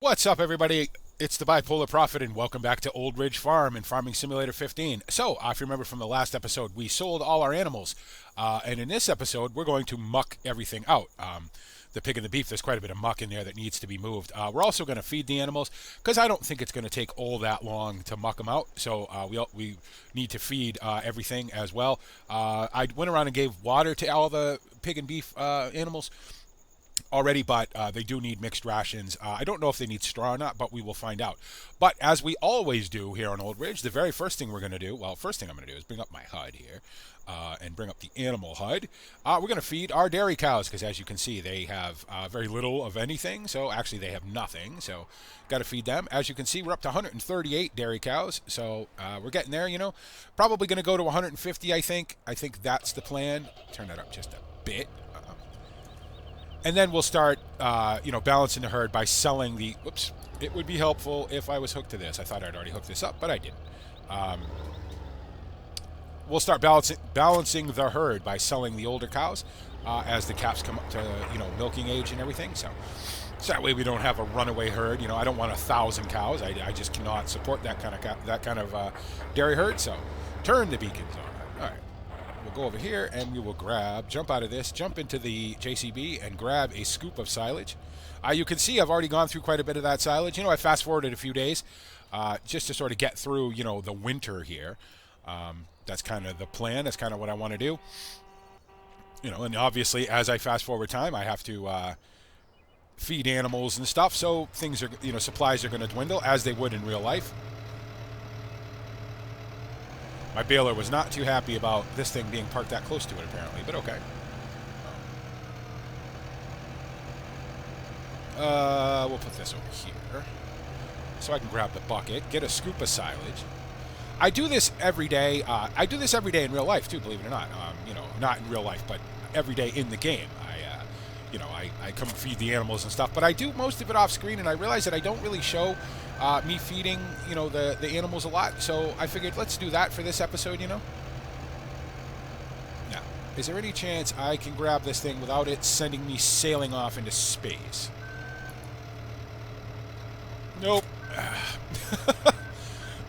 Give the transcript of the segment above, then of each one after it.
What's up, everybody? It's the Bipolar Prophet, and welcome back to Old Ridge Farm and Farming Simulator 15. So, if you remember from the last episode, we sold all our animals, and in this episode, we're going to muck everything out. The pig and the beef, there's quite a bit of muck in there that needs to be moved. We're also going to feed the animals, because I don't think it's going to take all that long to muck them out, so we need to feed everything as well. I went around and gave water to all the pig and beef animals already, but they do need mixed rations. I don't know if they need straw or not, but we will find out. But as we always do here on Old Ridge, the very first thing we're going to do, first thing I'm going to do is bring up my HUD here and bring up the animal HUD. We're going to feed our dairy cows because, as you can see, they have very little of anything. So actually they have nothing, so got to feed them. As you can see, we're up to 138 dairy cows, so we're getting there. Probably going to go to 150. I think that's the plan. Turn that up just a bit. And then we'll start, balancing the herd by selling the... Whoops. It would be helpful if I was hooked to this. I thought I'd already hooked this up, but I didn't. We'll start balancing the herd by selling the older cows as the calves come up to, milking age and everything. So that way we don't have a runaway herd. I don't want 1,000 cows. I just cannot support that kind of dairy herd. So turn the beacons on. All right. We'll go over here and we will jump out of this, jump into the JCB and grab a scoop of silage. You can see I've already gone through quite a bit of that silage. I fast forwarded a few days just to sort of get through, the winter here. That's kind of the plan. That's kind of what I want to do. And obviously as I fast forward time, I have to feed animals and stuff. So things are, supplies are going to dwindle as they would in real life. My baler was not too happy about this thing being parked that close to it, apparently, but okay. We'll put this over here so I can grab the bucket, get a scoop of silage. I do this every day. I do this every day in real life, too, believe it or not. Not in real life, but every day in the game. I come feed the animals and stuff, but I do most of it off screen, and I realize that I don't really show me feeding, the animals a lot, so I figured let's do that for this episode, Now, is there any chance I can grab this thing without it sending me sailing off into space? Nope.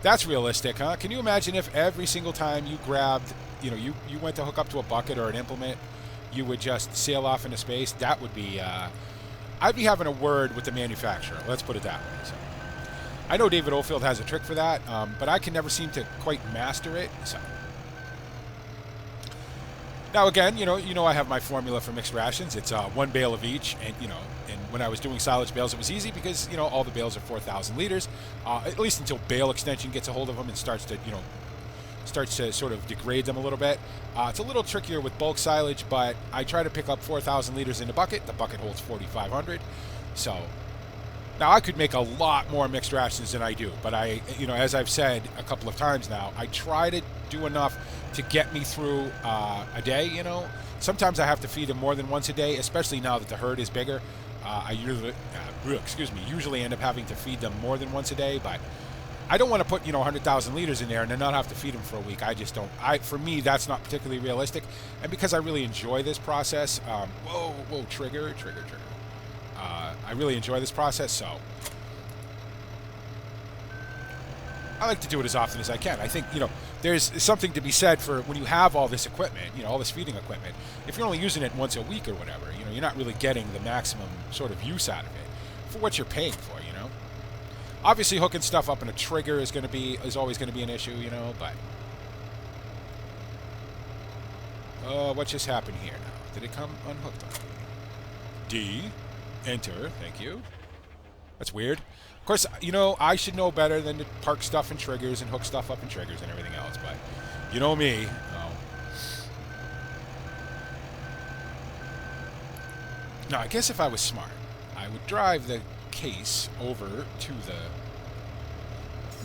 That's realistic, huh? Can you imagine if every single time you grabbed, you went to hook up to a bucket or an implement, you would just sail off into space? That would be, I'd be having a word with the manufacturer. Let's put it that way. So, I know David Oldfield has a trick for that, but I can never seem to quite master it. So, now again, I have my formula for mixed rations. It's one bale of each, and and when I was doing silage bales, it was easy because all the bales are 4,000 liters, at least until Bale Extension gets a hold of them and starts to sort of degrade them a little bit. It's a little trickier with bulk silage, but I try to pick up 4,000 liters in the bucket. The bucket holds 4,500. So now I could make a lot more mixed rations than I do, but as I've said a couple of times now, I try to do enough to get me through a day. Sometimes I have to feed them more than once a day, especially now that the herd is bigger. I usually end up having to feed them more than once a day, but I don't want to put 100,000 liters in there and then not have to feed them for a week. I just don't. For me, that's not particularly realistic, and because I really enjoy this process. Trigger. I really enjoy this process, so I like to do it as often as I can. I think there's something to be said for when you have all this equipment, all this feeding equipment. If you're only using it once a week or whatever, you're not really getting the maximum sort of use out of it for what you're paying for. Obviously, hooking stuff up in a trigger is always going to be an issue, but what just happened here now? Did it come unhooked on me? D, enter, thank you. That's weird. Of course, I should know better than to park stuff in triggers and hook stuff up in triggers and everything else, but you know me. Now, I guess if I was smart, I would drive the case over to the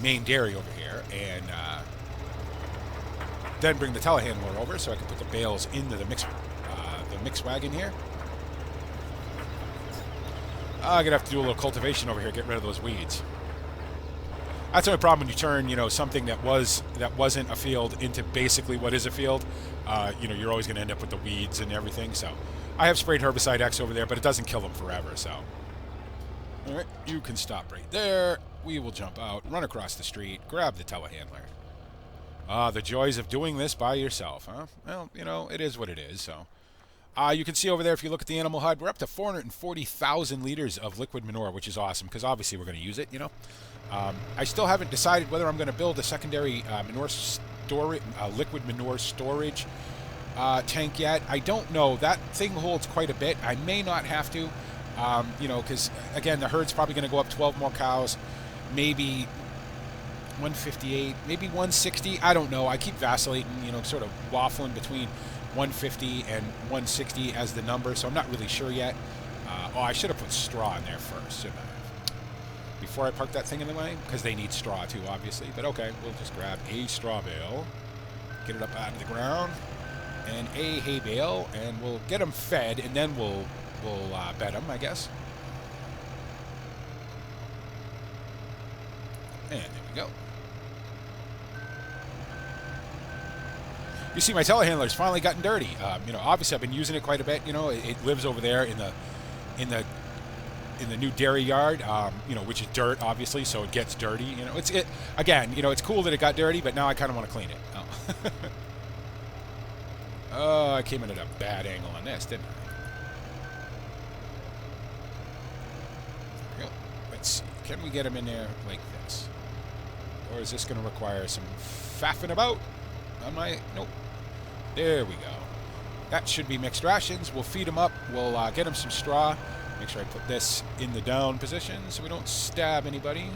main dairy over here and then bring the telehandler over so I can put the bales into the mix wagon here. I'm gonna have to do a little cultivation over here, get rid of those weeds. That's the only problem when you turn, something that wasn't a field into basically what is a field. You're always going to end up with the weeds and everything. So I have sprayed Herbicide X over there, but it doesn't kill them forever. So All right, you can stop right there. We will jump out, run across the street, grab the telehandler. The joys of doing this by yourself, huh? Well, you know, it is what it is, so. You can see over there, if you look at the animal HUD, we're up to 440,000 liters of liquid manure, which is awesome, because obviously we're going to use it, you know. I still haven't decided whether I'm going to build a secondary liquid manure storage tank yet. I don't know. That thing holds quite a bit. I may not have to, you know, because, again, the herd's probably going to go up 12 more cows, maybe 158, maybe 160. I don't know. I keep vacillating, you know, sort of waffling between 150 and 160 as the number, so I'm not really sure yet. I should have put straw in there first, shouldn't I? Before I park that thing in the way, because they need straw too, obviously. But okay, we'll just grab a straw bale, get it up out of the ground, and a hay bale, and we'll get them fed, and then we'll bed them, I guess. And there we go. You see, my telehandler's finally gotten dirty. You know, obviously I've been using it quite a bit. You know, it lives over there in the new dairy yard. You know, which is dirt, obviously, so it gets dirty. You know, again. You know, it's cool that it got dirty, but now I kind of want to clean it. Oh. Oh, I came in at a bad angle on this, didn't I? There we go. Let's see. Can we get him in there like this, or is this going to require some faffing about? Nope. There we go. That should be mixed rations. We'll feed them up. We'll get them some straw. Make sure I put this in the down position so we don't stab anybody.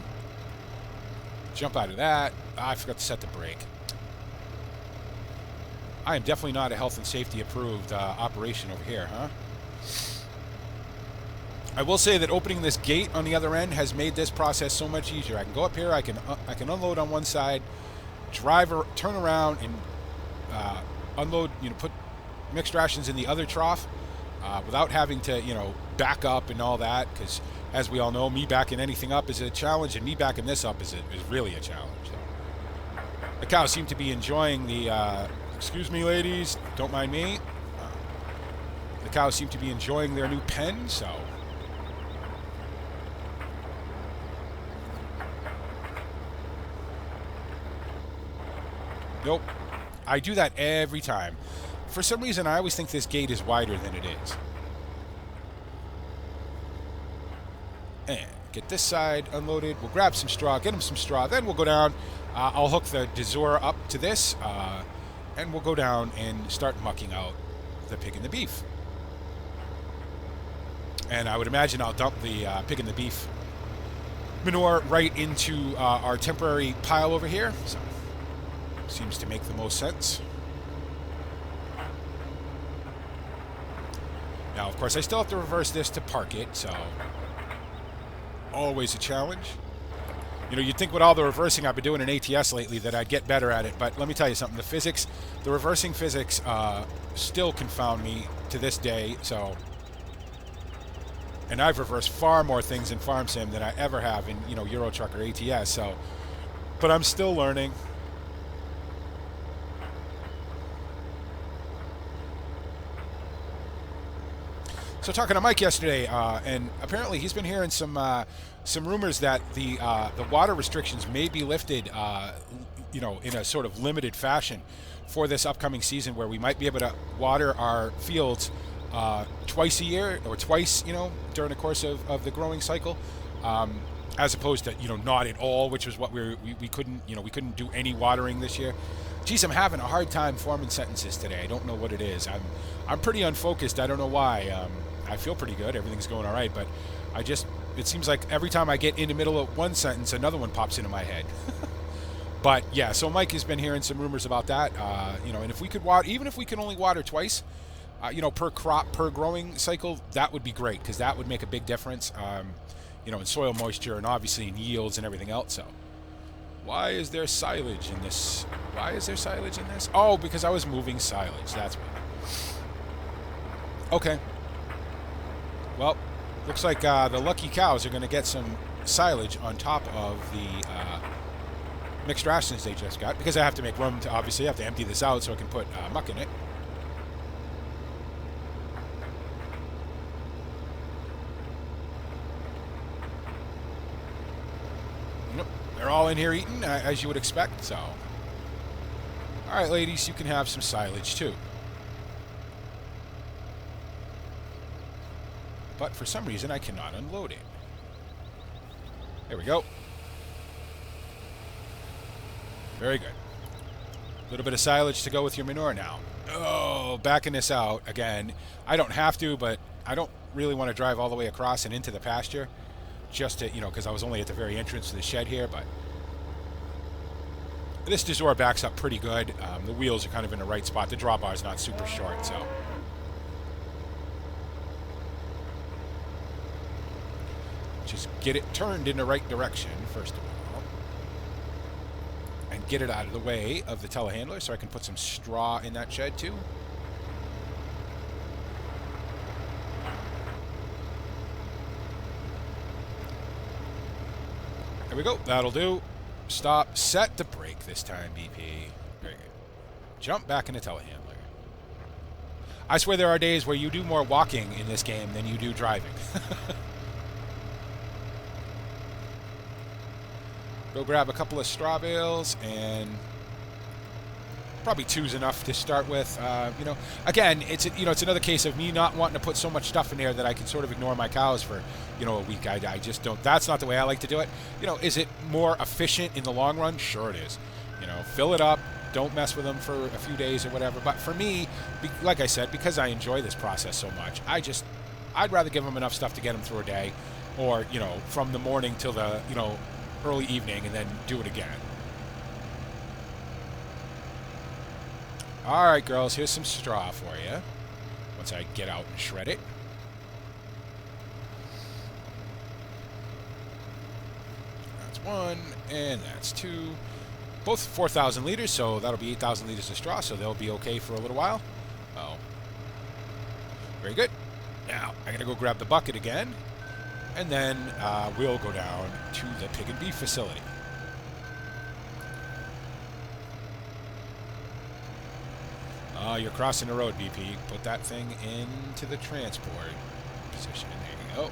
Jump out of that. I forgot to set the brake. I am definitely not a health and safety approved operation over here, huh? I will say that opening this gate on the other end has made this process so much easier. I can go up here. I can unload on one side, turn around, and unload, you know, put mixed rations in the other trough without having to, you know, back up and all that, because as we all know, me backing anything up is a challenge, and me backing this up is really a challenge. So, the cows seem to be enjoying the, excuse me ladies, don't mind me, the cows seem to be enjoying their new pen, so. Nope. I do that every time. For some reason, I always think this gate is wider than it is. And get this side unloaded. We'll grab some straw, get them some straw. Then we'll go down. I'll hook the Dazor up to this, and we'll go down and start mucking out the pig and the beef. And I would imagine I'll dump the pig and the beef manure right into our temporary pile over here. So. Seems to make the most sense. Now, of course, I still have to reverse this to park it, so always a challenge. You know, you'd think with all the reversing I've been doing in ATS lately that I'd get better at it, but let me tell you something. The reversing physics still confound me to this day, so. And I've reversed far more things in Farm Sim than I ever have in, you know, Euro Truck or ATS, so. But I'm still learning. So talking to Mike yesterday, and apparently he's been hearing some rumors that the water restrictions may be lifted, you know, in a sort of limited fashion for this upcoming season, where we might be able to water our fields twice a year, or twice, you know, during the course of the growing cycle, as opposed to, you know, not at all, which was what we couldn't, you know, we couldn't do any watering this year. Geez, I'm having a hard time forming sentences today. I don't know what it is. I'm pretty unfocused. I don't know why. I feel pretty good. Everything's going all right, but it seems like every time I get in the middle of one sentence, another one pops into my head. But yeah, so Mike has been hearing some rumors about that. You know, and if we could water, even if we could only water twice, you know, per crop, per growing cycle, that would be great, because that would make a big difference, you know, in soil moisture and obviously in yields and everything else. So why is there silage in this? Why is there silage in this? Oh, because I was moving silage. That's why. Okay. Well, looks like the lucky cows are going to get some silage on top of the mixed rations they just got, because I have to make room to, obviously, I have to empty this out so I can put muck in it. all in here eating, as you would expect, so. All right, ladies, you can have some silage, too. But for some reason, I cannot unload it. There we go. Very good. A little bit of silage to go with your manure now. Oh, backing this out again. I don't have to, but I don't really want to drive all the way across and into the pasture. Just to, because I was only at the very entrance to the shed here, but this Dazor backs up pretty good. The wheels are kind of in the right spot. The drawbar is not super short, so. Just get it turned in the right direction, first of all. And get it out of the way of the telehandler so I can put some straw in that shed, too. There we go. That'll do. Stop. Set the brake this time, BP. Very good. Jump back in the telehandler. I swear there are days where you do more walking in this game than you do driving. Go grab a couple of straw bales, and probably two's enough to start with. Again, it's another case of me not wanting to put so much stuff in there that I can sort of ignore my cows for a week. I just don't. That's not the way I like to do it. Is it more efficient in the long run? Sure it is. Fill it up. Don't mess with them for a few days or whatever. But for me, like I said, because I enjoy this process so much, I'd rather give them enough stuff to get them through a day, or from the morning till the early evening, and then do it again. All right, girls, here's some straw for you once I get out and shred it. That's one, and that's two. Both 4,000 liters, so that'll be 8,000 liters of straw, so they'll be okay for a little while. Oh, very good. Now, I gotta go grab the bucket again, and then we'll go down to the pig and beef facility. You're crossing the road, BP. Put that thing into the transport position. There you go.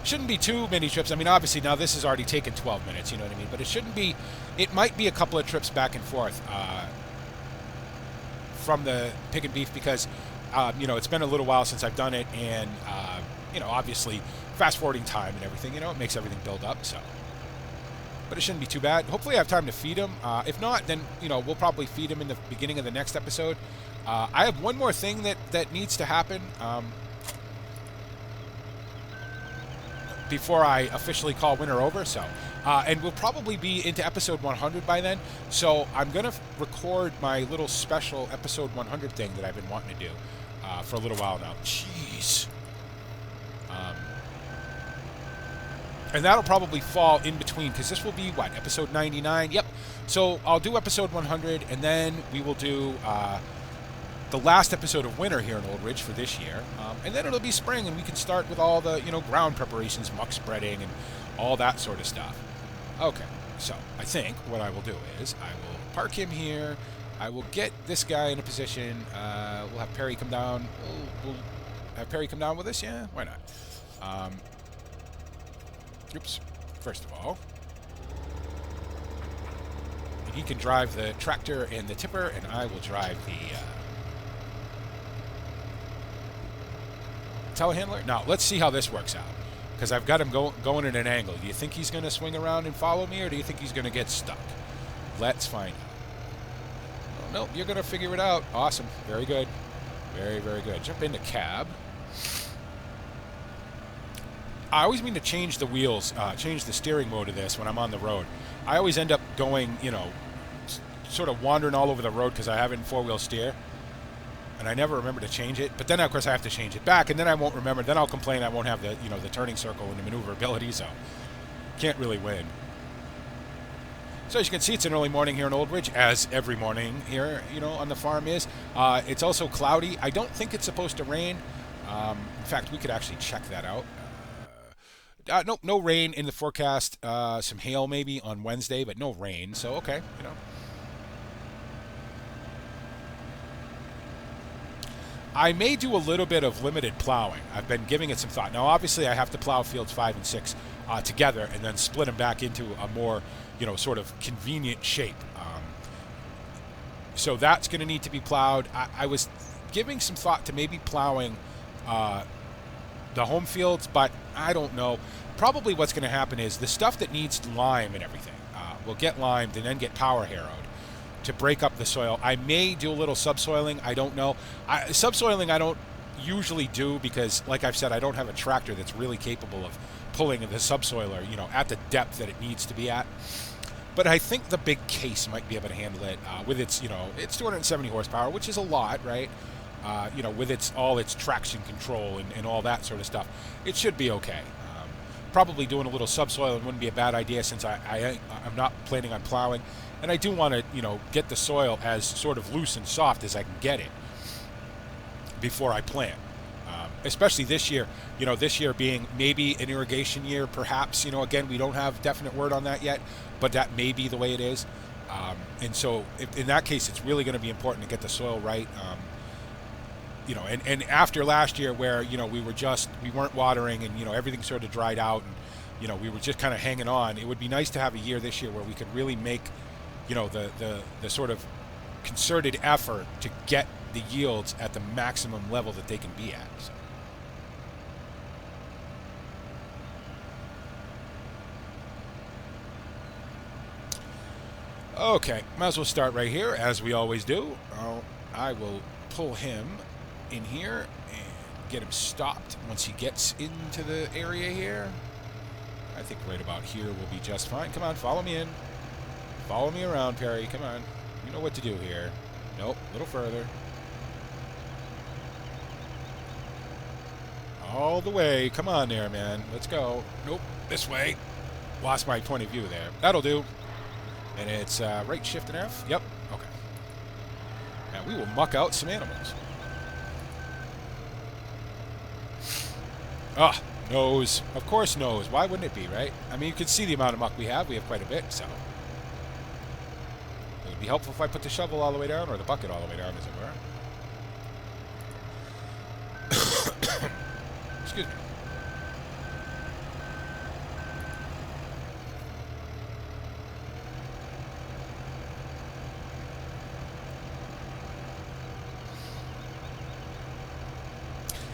Shouldn't be too many trips. I mean, obviously, now this has already taken 12 minutes, you know what I mean? But it shouldn't be... It might be a couple of trips back and forth from the pig and beef because, it's been a little while since I've done it. And, obviously, fast-forwarding time and everything, it makes everything build up, so... But it shouldn't be too bad. Hopefully I have time to feed him. If not, then, we'll probably feed him in the beginning of the next episode. I have one more thing that needs to happen before I officially call winter over. So, and we'll probably be into episode 100 by then. So I'm going to record my little special episode 100 thing that I've been wanting to do for a little while now. Jeez. And that'll probably fall in between, because this will be, episode 99? Yep. So I'll do episode 100, and then we will do the last episode of winter here in Old Ridge for this year. And then it'll be spring, and we can start with all the, ground preparations, muck spreading, and all that sort of stuff. Okay, so I think what I will do is I will park him here. I will get this guy in a position. We'll have Perry come down. We'll have Perry come down with us? Yeah, why not? Oops. First of all, he can drive the tractor and the tipper, and I will drive the telehandler. Now, let's see how this works out, because I've got him going at an angle. Do you think he's going to swing around and follow me, or do you think he's going to get stuck? Let's find out. Oh, nope, you're going to figure it out. Awesome. Very good. Very, very good. Jump into cab. I always mean to change the wheels, change the steering mode of this when I'm on the road. I always end up going, sort of wandering all over the road because I have it in four-wheel steer. And I never remember to change it. But then, of course, I have to change it back, and then I won't remember. Then I'll complain I won't have the, the turning circle and the maneuverability, so can't really win. So as you can see, it's an early morning here in Old Ridge, as every morning here, on the farm is. It's also cloudy. I don't think it's supposed to rain. In fact, we could actually check that out. Nope, no rain in the forecast. Some hail maybe on Wednesday, but no rain. So, okay, I may do a little bit of limited plowing. I've been giving it some thought. Now, obviously, I have to plow fields 5 and 6 together and then split them back into a more, sort of convenient shape. So that's going to need to be plowed. I was giving some thought to maybe plowing the home fields, but I don't know. Probably what's going to happen is the stuff that needs lime and everything will get limed and then get power harrowed to break up the soil. I may do a little subsoiling. I don't know. Subsoiling I don't usually do because, like I've said, I don't have a tractor that's really capable of pulling the subsoiler, at the depth that it needs to be at. But I think the big case might be able to handle it with its, it's 270 horsepower, which is a lot, right? With all its traction control and all that sort of stuff, it should be okay. Probably doing a little subsoiling wouldn't be a bad idea since I'm not planning on plowing. And I do want to, get the soil as sort of loose and soft as I can get it before I plant. Especially this year, this year being maybe an irrigation year, perhaps, again, we don't have definite word on that yet, but that may be the way it is. And so in that case, it's really going to be important to get the soil right. And after last year where, we weren't watering and, everything sort of dried out and, we were just kind of hanging on, it would be nice to have a year this year where we could really make, the sort of concerted effort to get the yields at the maximum level that they can be at. So. Okay, might as well start right here, as we always do. I will pull him in here and get him stopped once he gets into the area here. I think right about here will be just fine. Come on, follow me in. Follow me around, Perry. Come on. You know what to do here. Nope, a little further. All the way. Come on there, man. Let's go. Nope, this way. Lost my point of view there. That'll do. And it's right shift and F. Yep. Okay. Now we will muck out some animals. Ah, nose. Of course nose. Why wouldn't it be, right? I mean, you can see the amount of muck we have. We have quite a bit, so. It would be helpful if I put the shovel all the way down, or the bucket all the way down, as it were. Excuse me.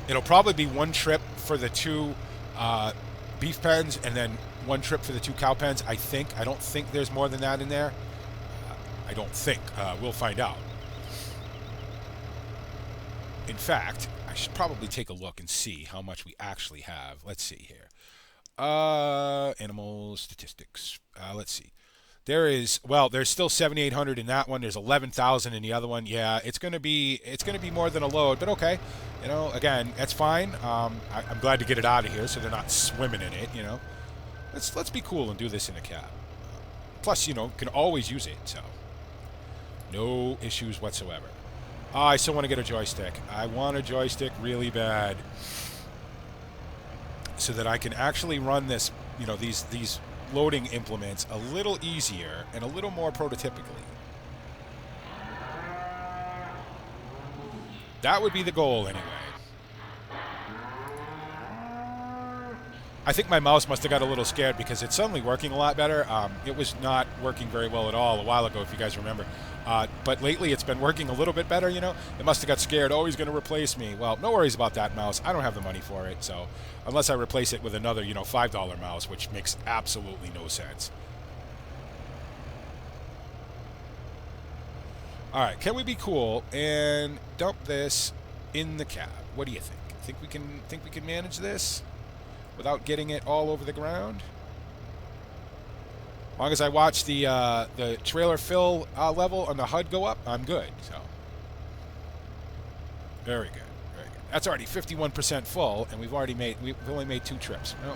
It'll probably be one trip for the 2 beef pens and then one trip for the 2 cow pens, I think. I don't think there's more than that in there. I don't think. We'll find out. In fact, I should probably take a look and see how much we actually have. Let's see here. Animal statistics. Let's see. There's still 7,800 in that one. There's 11,000 in the other one. Yeah, it's gonna be more than a load, but okay. Again, that's fine. I'm glad to get it out of here so they're not swimming in it. Let's be cool and do this in a cab. Plus, can always use it, so no issues whatsoever. I still want to get a joystick. I want a joystick really bad, so that I can actually run this. These loading implements a little easier and a little more prototypically. That would be the goal anyway. I think my mouse must have got a little scared because it's suddenly working a lot better. It was not working very well at all a while ago, if you guys remember. But lately it's been working a little bit better, It must have got scared. Oh, he's going to replace me. Well, no worries about that mouse. I don't have the money for it, so unless I replace it with another, $5 mouse, which makes absolutely no sense. All right, can we be cool and dump this in the cab? What do you think? Think we can manage this without getting it all over the ground? As long as I watch the trailer fill level on the HUD go up, I'm good. So very good, very good. That's already 51% full, and we've only made 2 trips. No.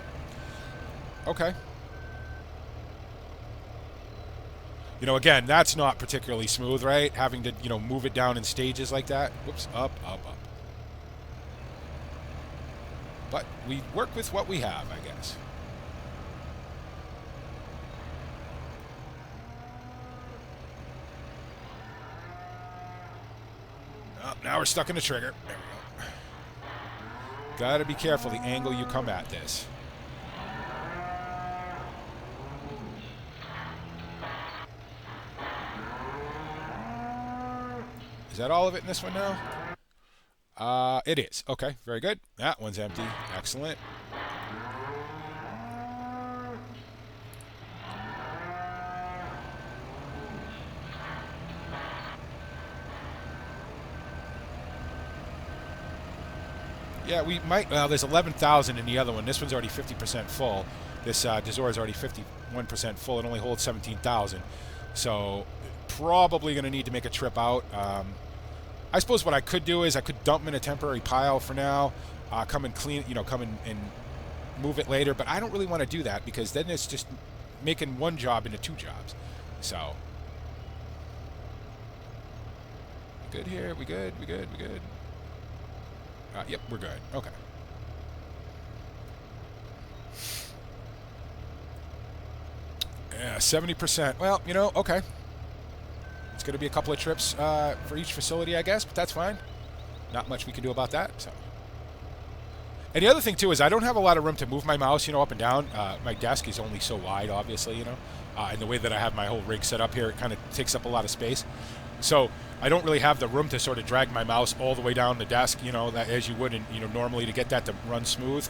Okay. Again, that's not particularly smooth, right? Having to move it down in stages like that. Whoops, up, up, up. But we work with what we have, I guess. Oh, now we're stuck in the trigger. There we go. Gotta be careful the angle you come at this. Is that all of it in this one now? It is. Okay, very good. That one's empty. Excellent. Yeah, we might. Well, there's 11,000 in the other one. This one's already 50% full. This Dazor is already 51% full. It only holds 17,000. So probably going to need to make a trip out. I suppose what I could do is I could dump them in a temporary pile for now. Come and clean, come and move it later. But I don't really want to do that because then it's just making one job into two jobs. So we good here? We good? We good? We good? Yep, we're good. Okay. Yeah, 70%. Well, okay. It's going to be a couple of trips for each facility, I guess, but that's fine. Not much we can do about that. So. And the other thing, too, is I don't have a lot of room to move my mouse, up and down. My desk is only so wide, obviously, and the way that I have my whole rig set up here, it kind of takes up a lot of space. So I don't really have the room to sort of drag my mouse all the way down the desk, that as you would, normally to get that to run smooth.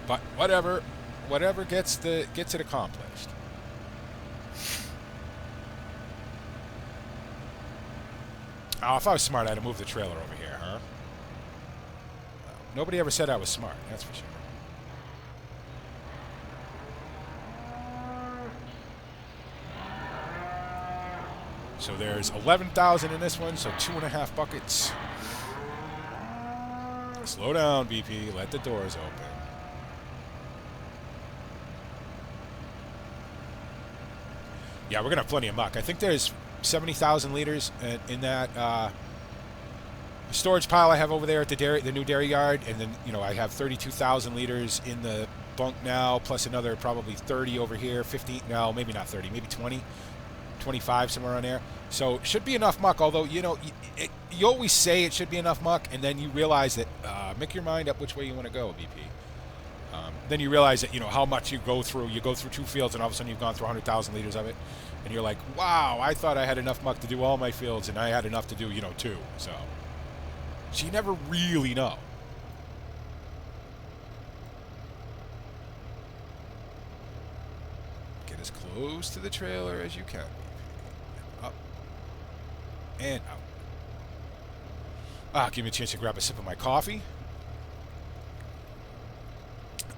But whatever gets it accomplished. Oh, if I was smart, I'd have moved the trailer over here, huh? Nobody ever said I was smart, that's for sure. So there's 11,000 in this one, so 2.5 buckets. Slow down, BP. Let the doors open. Yeah, we're going to have plenty of muck. I think there's 70,000 liters in that storage pile I have over there at the new dairy yard. And then, I have 32,000 liters in the bunk now, plus another probably 30 over here. 15, no, maybe not 30, maybe 20. 25, somewhere on there. So it should be enough muck, although, you always say it should be enough muck, and then you realize that, make your mind up which way you want to go, BP. Then you realize that, how much you go through. You go through 2 fields, and all of a sudden you've gone through 100,000 liters of it, and you're like, wow, I thought I had enough muck to do all my fields, and I had enough to do, 2. So you never really know. Get as close to the trailer as you can. Up and out. Give me a chance to grab a sip of my coffee.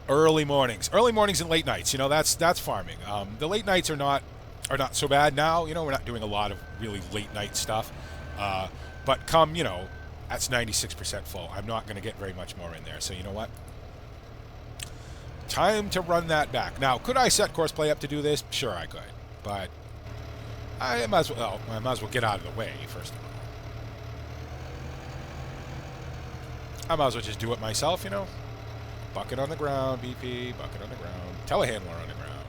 Early mornings and late nights. That's farming. The late nights are not so bad now. We're not doing a lot of really late night stuff. But come, that's 96% full. I'm not going to get very much more in there. So you know what? Time to run that back. Now, could I set Courseplay up to do this? Sure, I could. But I might as well get out of the way, first of all. I might as well just do it myself, Bucket on the ground, BP, bucket on the ground. Telehandler on the ground.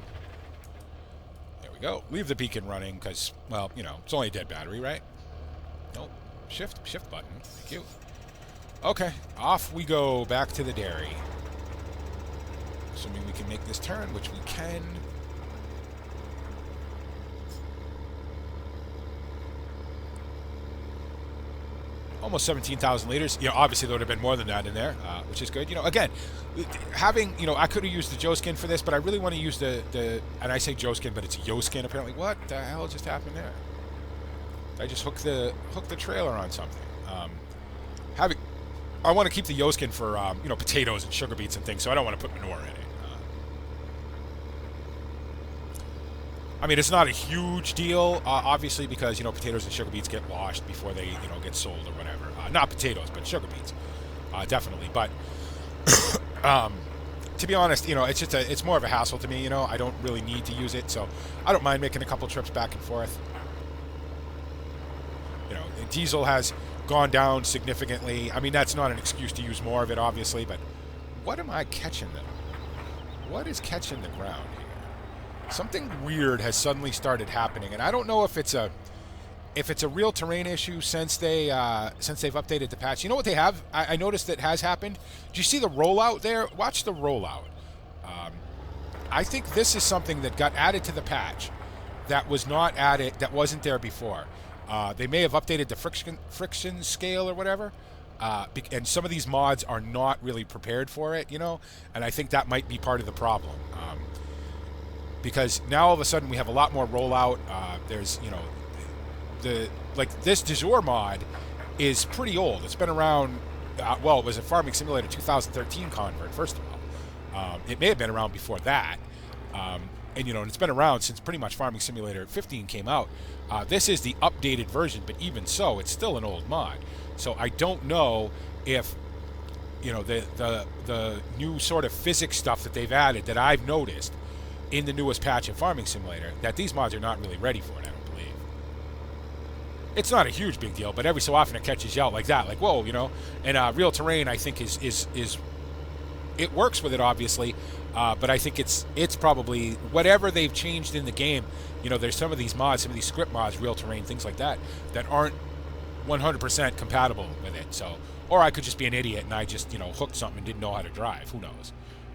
There we go. Leave the beacon running because, well, it's only a dead battery, right? Nope. Shift button. Thank you. Okay, off we go back to the dairy. Assuming we can make this turn, which we can. Almost 17,000 liters. Obviously there would have been more than that in there, which is good. Again, having, I could have used the Joe skin for this, but I really want to use the and I say Joe skin, but it's Yo skin apparently. What the hell just happened there? I just hooked the trailer on something. I want to keep the Yo skin for potatoes and sugar beets and things, so I don't want to put manure in it. I mean, it's not a huge deal, obviously, because, potatoes and sugar beets get washed before they, get sold or whatever. Not potatoes, but sugar beets, definitely. But to be honest, it's more of a hassle to me. I don't really need to use it, so I don't mind making a couple trips back and forth. Diesel has gone down significantly. I mean, that's not an excuse to use more of it, obviously, but what am I catching then? What is catching the ground here? Something weird has suddenly started happening, and I don't know if it's if it's a real terrain issue since they've updated the patch. You know what they have? I noticed that has happened. Do you see the rollout there? Watch the rollout. I think this is something that got added to the patch that was not added, that wasn't there before. They may have updated the friction scale or whatever, and some of these mods are not really prepared for it, you know, and I think that might be part of the problem. Because now all of a sudden we have a lot more rollout. There's, you know, this du jour mod is pretty old. It's been around, well, it was a Farming Simulator 2013 convert, first of all. It may have been around before that. And, you know, and it's been around since pretty much Farming Simulator 15 came out. This is the updated version, but even so, it's still an old mod. So I don't know if, you know, the new sort of physics stuff that they've added that I've noticed in the newest patch of Farming Simulator, that these mods are not really ready for it, I don't believe. It's not a huge big deal, but every so often it catches you out like that, like, whoa, you know. And Real Terrain, I think, is it works with it, obviously, but I think it's probably whatever they've changed in the game. You know, there's some of these mods, some of these script mods, Real Terrain, things like that aren't 100% compatible with it. So, or I could just be an idiot and I just, you know, hooked something and didn't know how to drive. Who knows?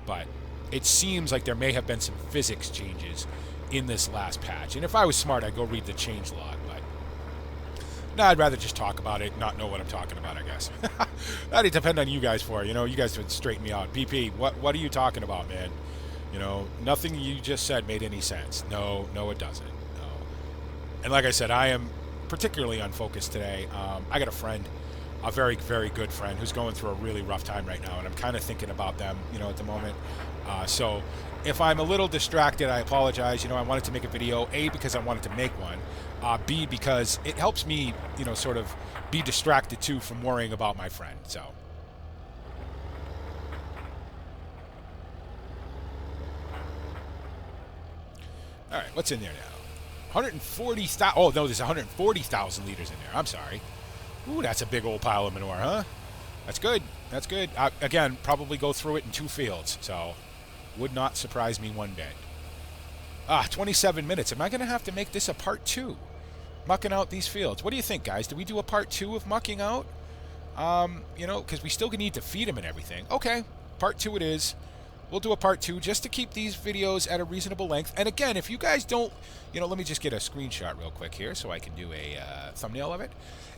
But it seems like there may have been some physics changes in this last patch. And if I was smart, I'd go read the change log. But no, I'd rather just talk about it, not know what I'm talking about, I guess. That'd depend on you guys for, you know, you guys would straighten me out. BP, what are you talking about, man? You know, nothing you just said made any sense. No, it doesn't. No. And like I said, I am particularly unfocused today. I got a friend, a very, very good friend, who's going through a really rough time right now, and I'm kind of thinking about them, you know, at the moment. So if I'm a little distracted, I apologize. You know, I wanted to make a video, A, because I wanted to make one, B, because it helps me, you know, sort of be distracted too from worrying about my friend. So all right, what's in there now? 140,000. Oh no, there's 140,000 liters in there. I'm sorry. Ooh, that's a big old pile of manure, huh? That's good. That's good. Again, probably go through it in 2 fields, so would not surprise me one bit. 27 minutes. Am I going to have to make this a part 2? Mucking out these fields. What do you think, guys? Do we do a part 2 of mucking out? You know, because we still need to feed them and everything. Okay, part 2 it is. We'll do a part 2 just to keep these videos at a reasonable length. And again, if you guys don't, you know, let me just get a screenshot real quick here so I can do a thumbnail of it.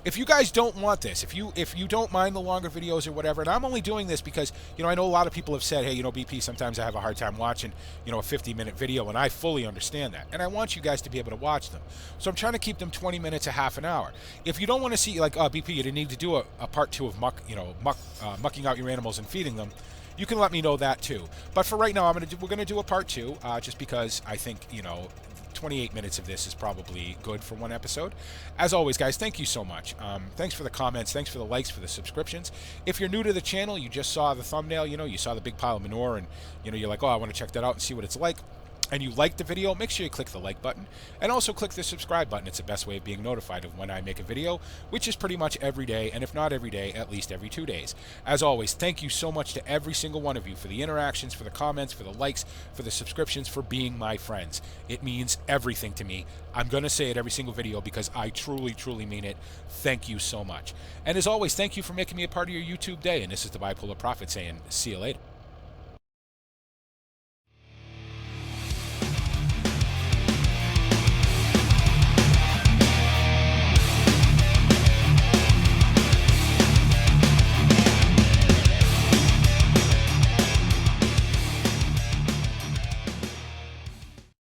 If you guys don't want this, if you don't mind the longer videos or whatever, and I'm only doing this because, you know, I know a lot of people have said, hey, you know, BP, sometimes I have a hard time watching, you know, a 50-minute video, and I fully understand that. And I want you guys to be able to watch them. So I'm trying to keep them 20 minutes, a half an hour. If you don't want to see, like, BP, you didn't need to do a part 2 of mucking out your animals and feeding them, you can let me know that too. But for right now, we're gonna do a part 2, just because I think, you know, 28 minutes of this is probably good for one episode. As always, guys, thank you so much. Thanks for the comments, thanks for the likes, for the subscriptions. If you're new to the channel, you just saw the thumbnail, you know, you saw the big pile of manure, and you know, you're like, oh, I want to check that out and see what it's like, and you liked the video, make sure you click the like button, and also click the subscribe button. It's the best way of being notified of when I make a video, which is pretty much every day, and if not every day, at least every 2 days. As always, thank you so much to every single one of you for the interactions, for the comments, for the likes, for the subscriptions, for being my friends. It means everything to me. I'm going to say it every single video because I truly, truly mean it. Thank you so much. And as always, thank you for making me a part of your YouTube day, and this is the Bipolar Prophet saying, see you later.